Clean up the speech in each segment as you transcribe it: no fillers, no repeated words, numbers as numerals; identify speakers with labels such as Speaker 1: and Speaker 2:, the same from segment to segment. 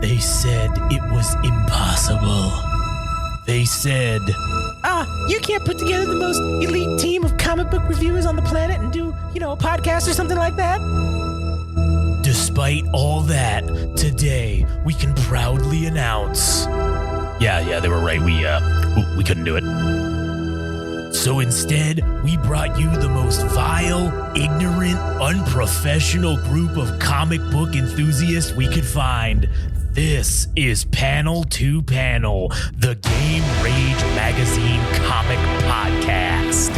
Speaker 1: They said it was impossible. They said,
Speaker 2: you can't put together the most elite team of comic book reviewers on the planet and do, a podcast or something like that?
Speaker 1: Despite all that, today we can proudly announce. Yeah, they were right. We couldn't do it. So instead, we brought you the most vile, ignorant, unprofessional group of comic book enthusiasts we could find. This is Panel to Panel, the Game Rage Magazine comic podcast.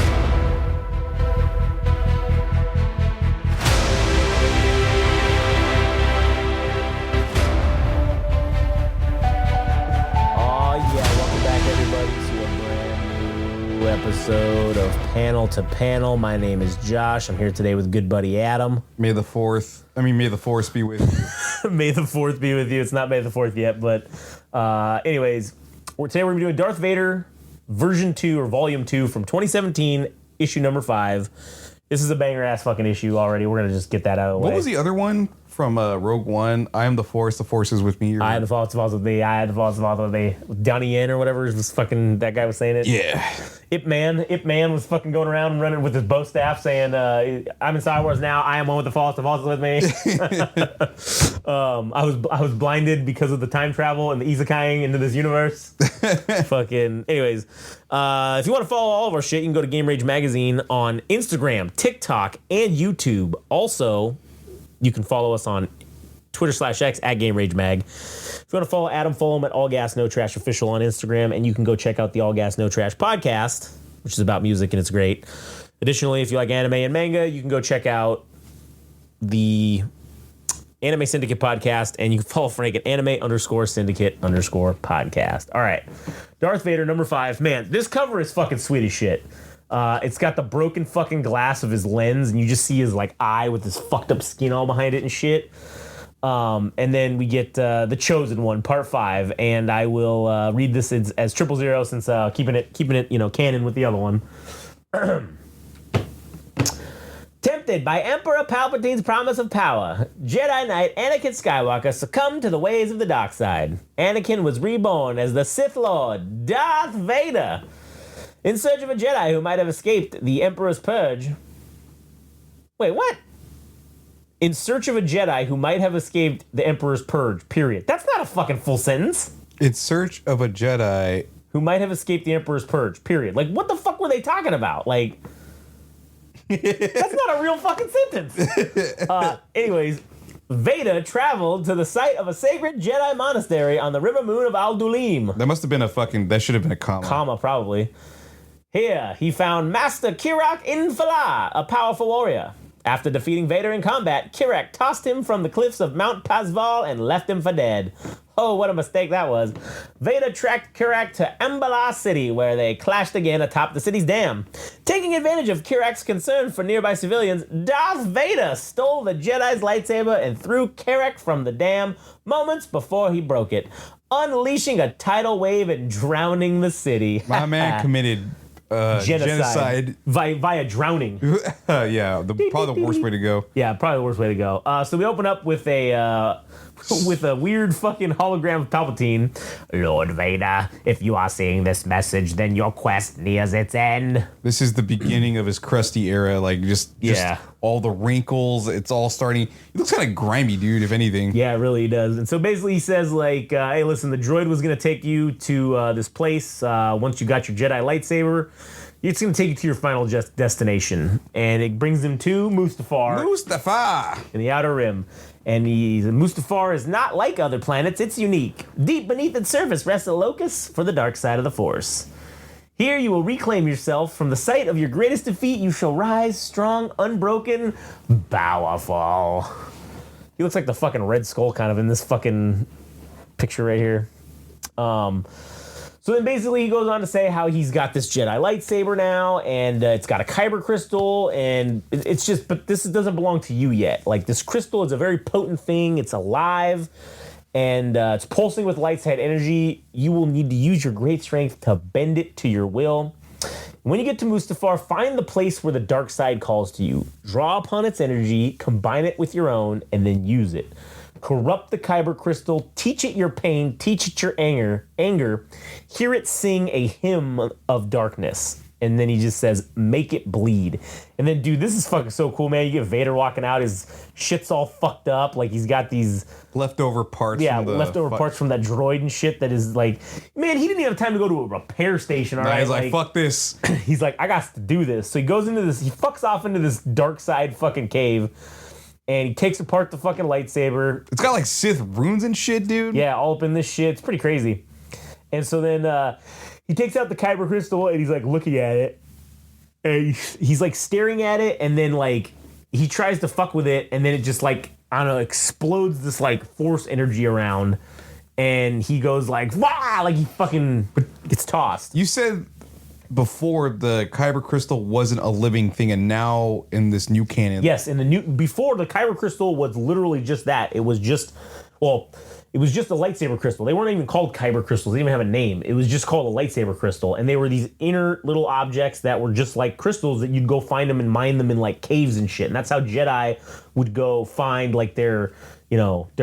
Speaker 2: Episode of Panel to Panel. My name is Josh. I'm here today with good buddy Adam.
Speaker 3: May the Force be with you.
Speaker 2: May the 4th be with you. It's not May the 4th yet, but anyways, today we're going to be doing Darth Vader version 2 or volume 2 from 2017, issue number 5. This is a banger ass fucking issue already. We're going to just get that out of the way.
Speaker 3: What was the other one from Rogue One? I am the Force is with me.
Speaker 2: I am the Force with me. I am the Force with me. Donnie Yen or whatever was fucking, that guy was saying it.
Speaker 3: Yeah.
Speaker 2: Ip Man was fucking going around and running with his bow staff saying, I'm in Star Wars now. I am one with the Force is with me. I was blinded because of the time travel and the isekaiing into this universe. Fucking, anyways. If you want to follow all of our shit, you can go to Game Rage Magazine on Instagram, TikTok, and YouTube. Also, you can follow us on Twitter/X at Game Rage Mag. If you want to follow Adam, follow him at All Gas No Trash Official on Instagram, and you can go check out the All Gas No Trash podcast, which is about music and it's great. Additionally, if you like anime and manga, you can go check out the Anime Syndicate podcast, and you can follow Frank at anime_syndicate_podcast. All right, Darth Vader number 5. Man, this cover is fucking sweet as shit. It's got the broken fucking glass of his lens, and you just see his like eye with his fucked up skin all behind it and shit. And then we get the Chosen One, Part 5, and I will read this as 000 since keeping it canon with the other one. Tempted by Emperor Palpatine's promise of power, Jedi Knight Anakin Skywalker succumbed to the ways of the dark side. Anakin was reborn as the Sith Lord, Darth Vader. In search of a Jedi who might have escaped the Emperor's purge. Wait, what? In search of a Jedi who might have escaped the Emperor's purge, period. That's not a fucking full sentence.
Speaker 3: In search of a Jedi
Speaker 2: who might have escaped the Emperor's purge, period. Like, what the fuck were they talking about? Like, that's not a real fucking sentence. Anyways, Vader traveled to the site of a sacred Jedi monastery on the river moon of Al-Dulim.
Speaker 3: That must have been that should have been a comma.
Speaker 2: Comma, probably. Here, he found Master Kirak Infala, a powerful warrior. After defeating Vader in combat, Kirak tossed him from the cliffs of Mount Pasval and left him for dead. Oh, what a mistake that was. Vader tracked Kirak to Ambala City, where they clashed again atop the city's dam. Taking advantage of Kirak's concern for nearby civilians, Darth Vader stole the Jedi's lightsaber and threw Kirak from the dam moments before he broke it, unleashing a tidal wave and drowning the city.
Speaker 3: My man committed genocide
Speaker 2: via drowning.
Speaker 3: Yeah, probably the worst way to go.
Speaker 2: Yeah, probably the worst way to go. So we open up with a weird fucking hologram of Palpatine. Lord Vader, if you are seeing this message, then your quest nears its end.
Speaker 3: This is the beginning of his crusty era, like just all the wrinkles. It's all starting. He looks kind of grimy, dude, if anything.
Speaker 2: Yeah, it really does. And so basically he says like, hey, listen, the droid was going to take you to this place once you got your Jedi lightsaber. It's going to take you to your final destination. And it brings him to Mustafar. In the Outer Rim. And Mustafar is not like other planets. It's unique. Deep beneath its surface rests a locus for the dark side of the Force. Here you will reclaim yourself. From the site of your greatest defeat, you shall rise strong, unbroken, powerful. He looks like the fucking Red Skull kind of in this fucking picture right here. So then basically he goes on to say how he's got this Jedi lightsaber now, and it's got a kyber crystal, and it's just, but this doesn't belong to you yet. Like, this crystal is a very potent thing. It's alive, and it's pulsing with light side energy. You will need to use your great strength to bend it to your will. When you get to Mustafar, find the place where the dark side calls to you. Draw upon its energy, combine it with your own, and then use it. corrupt the kyber crystal, teach it your pain, teach it your anger, hear it sing a hymn of darkness. And then he just says, make it bleed. And then, dude, this is fucking so cool, man. You get Vader walking out, his shit's all fucked up. Like, he's got these
Speaker 3: leftover parts.
Speaker 2: Yeah, leftover parts from that droid and shit that is like, man, he didn't even have time to go to a repair station, all right?
Speaker 3: He's like, fuck this.
Speaker 2: He's like, I got to do this. So he goes into this, he fucks off into this dark side fucking cave, and he takes apart the fucking lightsaber.
Speaker 3: It's got like Sith runes and shit, dude.
Speaker 2: Yeah, all up in this shit. It's pretty crazy. And so then he takes out the kyber crystal and he's like looking at it. And he's like staring at it, and then like he tries to fuck with it, and then it just like, I don't know, explodes this like force energy around, and he goes like, wah, like he fucking gets tossed.
Speaker 3: You said before the kyber crystal wasn't a living thing, and now in this new canon.
Speaker 2: Yes, before the kyber crystal was literally just that. It was just a lightsaber crystal. They weren't even called kyber crystals. They didn't even have a name. It was just called a lightsaber crystal. And they were these inner little objects that were just like crystals that you'd go find them and mine them in like caves and shit. And that's how Jedi would go find like their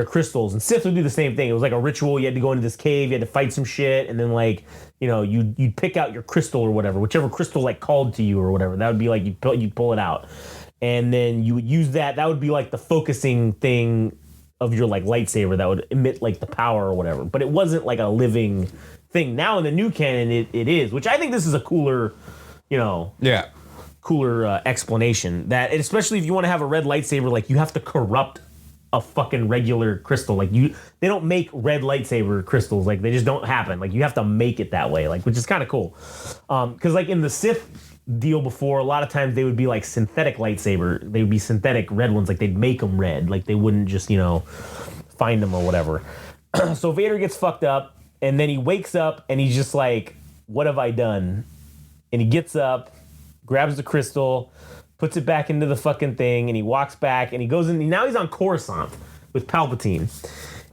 Speaker 2: crystals. And Sith would do the same thing. It was like a ritual. You had to go into this cave. You had to fight some shit. And then like, you'd pick out your crystal or whatever, whichever crystal like called to you or whatever. That would be like, you'd pull it out. And then you would use that. That would be like the focusing thing of your like lightsaber that would emit like the power or whatever, but it wasn't like a living thing. Now in the new canon, it is, which I think this is a cooler, explanation. That, especially if you want to have a red lightsaber, like you have to corrupt a fucking regular crystal. Like they don't make red lightsaber crystals. Like they just don't happen. Like you have to make it that way. Like, which is kind of cool. Because like in the Sith deal before, a lot of times they would be like synthetic lightsaber. They would be synthetic red ones. Like they'd make them red. Like they wouldn't just, find them or whatever. So Vader gets fucked up, and then he wakes up and he's just like, what have I done? And he gets up, grabs the crystal, puts it back into the fucking thing, and he walks back and he goes in. Now he's on Coruscant with Palpatine.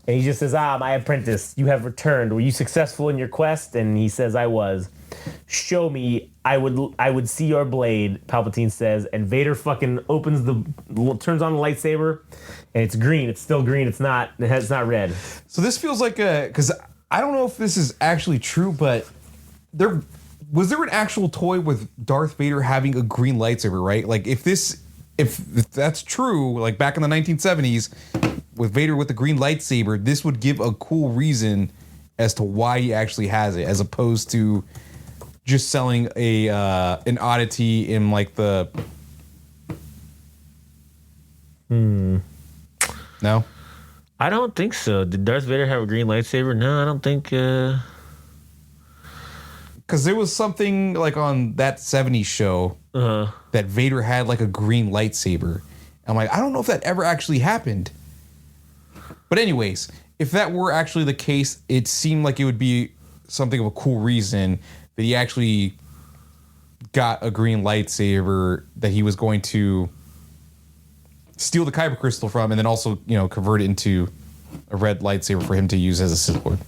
Speaker 2: And he just says, my apprentice, you have returned. Were you successful in your quest? And he says, I was. Show me. I would see your blade, Palpatine says. And Vader fucking turns on the lightsaber, and it's green. It's still green. It's not red.
Speaker 3: So this feels like because I don't know if this is actually true, but was there an actual toy with Darth Vader having a green lightsaber, right? Like if that's true, like back in the 1970s, with Vader with the green lightsaber, this would give a cool reason as to why he actually has it, as opposed to just selling an oddity in like the. No,
Speaker 2: I don't think so. Did Darth Vader have a green lightsaber? No, I don't think.
Speaker 3: Because there was something like on that 70s show that Vader had like a green lightsaber. I'm like, I don't know if that ever actually happened. But anyways, if that were actually the case, it seemed like it would be something of a cool reason that he actually got a green lightsaber that he was going to steal the kyber crystal from, and then also, convert it into a red lightsaber for him to use as a Sith Lord.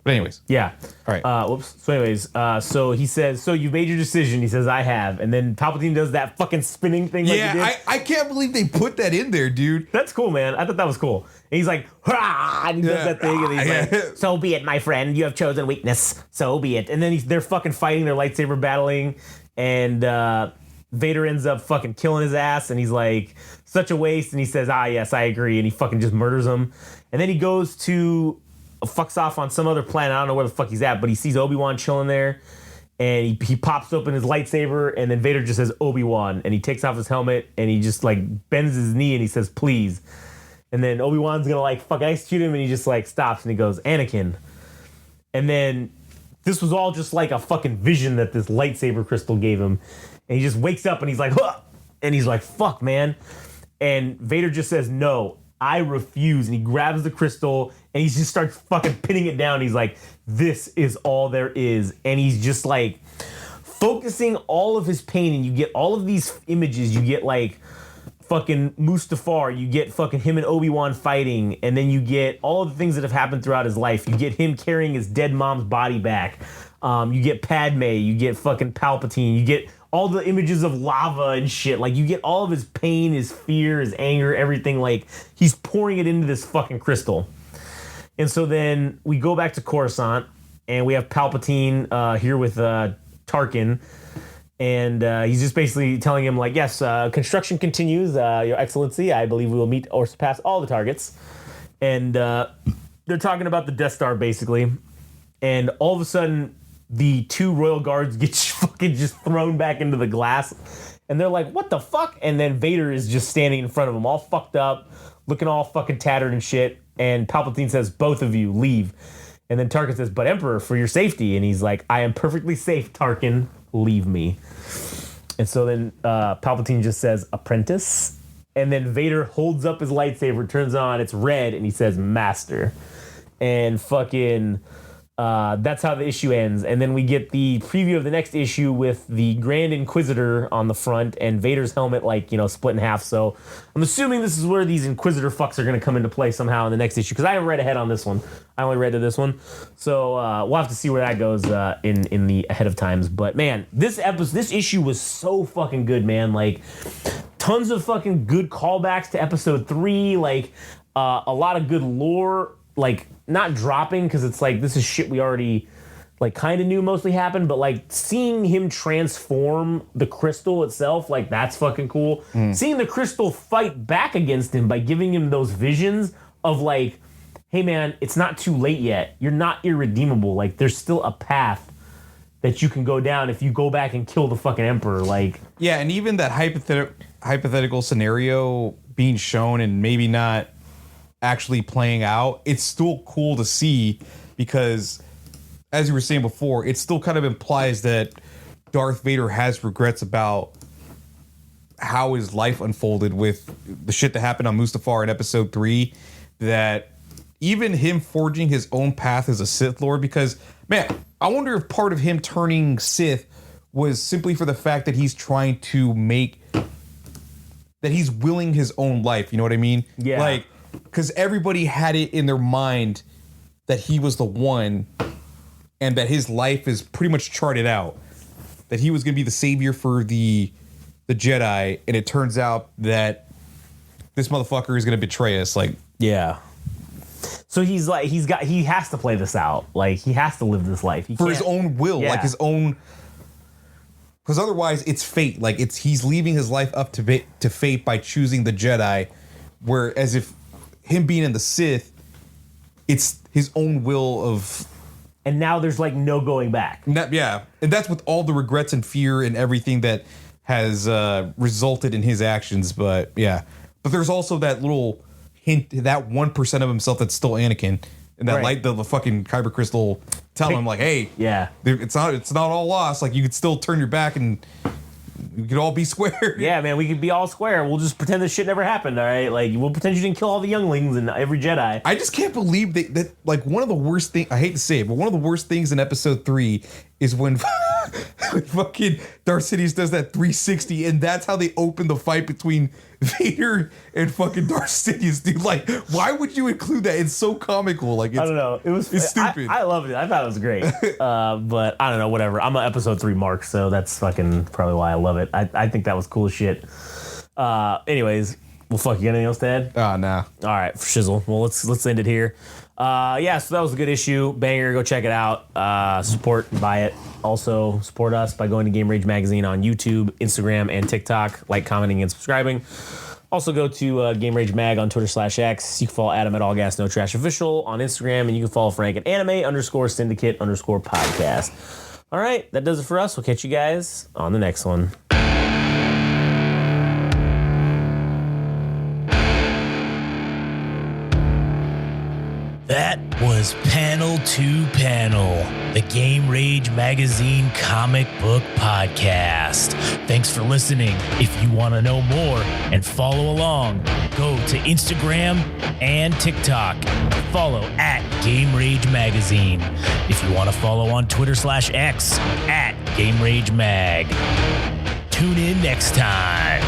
Speaker 3: But anyways.
Speaker 2: Yeah.
Speaker 3: All right.
Speaker 2: So anyways, so he says, so you made your decision. He says, I have. And then Palpatine does that fucking spinning thing.
Speaker 3: Yeah, like he did. I can't believe they put that in there, dude.
Speaker 2: That's cool, man. I thought that was cool. And he's like, hurrah! And he does that thing. And he's like, so be it, my friend. You have chosen weakness. So be it. And then they're fucking fighting. They're lightsaber battling. And Vader ends up fucking killing his ass. And he's like, such a waste. And he says, yes, I agree. And he fucking just murders him. And then he goes to... fucks off on some other planet. I don't know where the fuck he's at, but he sees Obi-Wan chilling there, and he pops open his lightsaber, and then Vader just says Obi-Wan, and he takes off his helmet, and he just like bends his knee, and he says please, and then Obi-Wan's gonna like fucking execute him, and he just like stops, and he goes Anakin, and then this was all just like a fucking vision that this lightsaber crystal gave him, and he just wakes up, and he's like huh! And he's like fuck man, and Vader just says no, I refuse, and he grabs the crystal and he just starts fucking pinning it down. He's like, this is all there is. And he's just like focusing all of his pain, and you get all of these images. You get like fucking Mustafar, you get fucking him and Obi-Wan fighting, and then you get all of the things that have happened throughout his life. You get him carrying his dead mom's body back. You get Padme, you get fucking Palpatine, you get all the images of lava and shit. Like, you get all of his pain, his fear, his anger, everything. Like, he's pouring it into this fucking crystal. And so then we go back to Coruscant, and we have Palpatine here with Tarkin. And he's just basically telling him, like, yes, construction continues, Your Excellency. I believe we will meet or surpass all the targets. And they're talking about the Death Star, basically. And all of a sudden, the 2 royal guards get fucking just thrown back into the glass. And they're like, what the fuck? And then Vader is just standing in front of them, all fucked up, looking all fucking tattered and shit. And Palpatine says, both of you, leave. And then Tarkin says, but Emperor, for your safety. And he's like, I am perfectly safe, Tarkin. Leave me. And so then Palpatine just says, apprentice. And then Vader holds up his lightsaber, turns on, it's red, and he says, master. And fucking... that's how the issue ends. And then we get the preview of the next issue with the Grand Inquisitor on the front and Vader's helmet, like, split in half. So I'm assuming this is where these Inquisitor fucks are going to come into play somehow in the next issue, because I haven't read ahead on this one. I only read to this one. So we'll have to see where that goes in the ahead of times. But man, this issue was so fucking good, man. Like, tons of fucking good callbacks to episode 3, like a lot of good lore, like, not dropping, because it's like, this is shit we already, like, kind of knew mostly happened, but, like, seeing him transform the crystal itself, like, that's fucking cool. Seeing the crystal fight back against him by giving him those visions of, like, hey, man, it's not too late yet. You're not irredeemable. Like, there's still a path that you can go down if you go back and kill the fucking Emperor, like...
Speaker 3: Yeah, and even that hypothetical scenario being shown and maybe not actually playing out, it's still cool to see, because as you were saying before, it still kind of implies that Darth Vader has regrets about how his life unfolded with the shit that happened on Mustafar in episode 3, that even him forging his own path as a Sith Lord, because, man, I wonder if part of him turning Sith was simply for the fact that he's trying to that he's willing his own life, you know what I mean?
Speaker 2: Yeah.
Speaker 3: Like, because everybody had it in their mind that he was the one, and that his life is pretty much charted out, that he was going to be the savior for the Jedi, and it turns out that this motherfucker is going to betray us. Like,
Speaker 2: yeah. So he's like, he has to play this out. Like, he has to live this life.
Speaker 3: For his own will,
Speaker 2: Yeah.
Speaker 3: like his own, because otherwise it's fate. Like, he's leaving his life up to fate by choosing the Jedi, whereas if him being in the Sith, it's his own will of...
Speaker 2: And now there's, like, no going back.
Speaker 3: Yeah, and that's with all the regrets and fear and everything that has resulted in his actions. But, yeah. But there's also that little hint, that 1% of himself that's still Anakin. And that
Speaker 2: Right.
Speaker 3: the fucking kyber crystal telling him, like, hey,
Speaker 2: Yeah.
Speaker 3: it's not all lost. Like, you could still turn your back and we could all be square.
Speaker 2: Yeah, man, we could be all square. We'll just pretend this shit never happened, all right? Like, we'll pretend you didn't kill all the younglings and every Jedi.
Speaker 3: I just can't believe that like, one of the worst things, I hate to say it, but one of the worst things in episode 3 is when fucking Darth Sidious does that 360, and that's how they open the fight between Vader and fucking Darth Sidious, dude. Like, why would you include that? It's so comical. Like, it's,
Speaker 2: I don't know.
Speaker 3: it's stupid.
Speaker 2: I loved it. I thought it was great. But I don't know, whatever. I'm an episode 3 mark, so that's fucking probably why I love it. I think that was cool as shit. Anyways, well, fuck, you got anything else to add?
Speaker 3: Oh, nah.
Speaker 2: All right, shizzle. Well, let's end it here. Yeah, so that was a good issue. Banger, go check it out. Support and buy it. Also, support us by going to Game Rage Magazine on YouTube, Instagram, and TikTok. Like, commenting, and subscribing. Also, go to Game Rage Mag on Twitter/X. You can follow Adam at All Gas No Trash Official on Instagram, and you can follow Frank at anime_syndicate_podcast. All right, that does it for us. We'll catch you guys on the next one.
Speaker 1: That was Panel to Panel, the Game Rage Magazine comic book podcast. Thanks for listening. If you want to know more and follow along, go to Instagram and TikTok. Follow at Game Rage Magazine. If you want to follow on Twitter/X at Game Rage Mag. Tune in next time.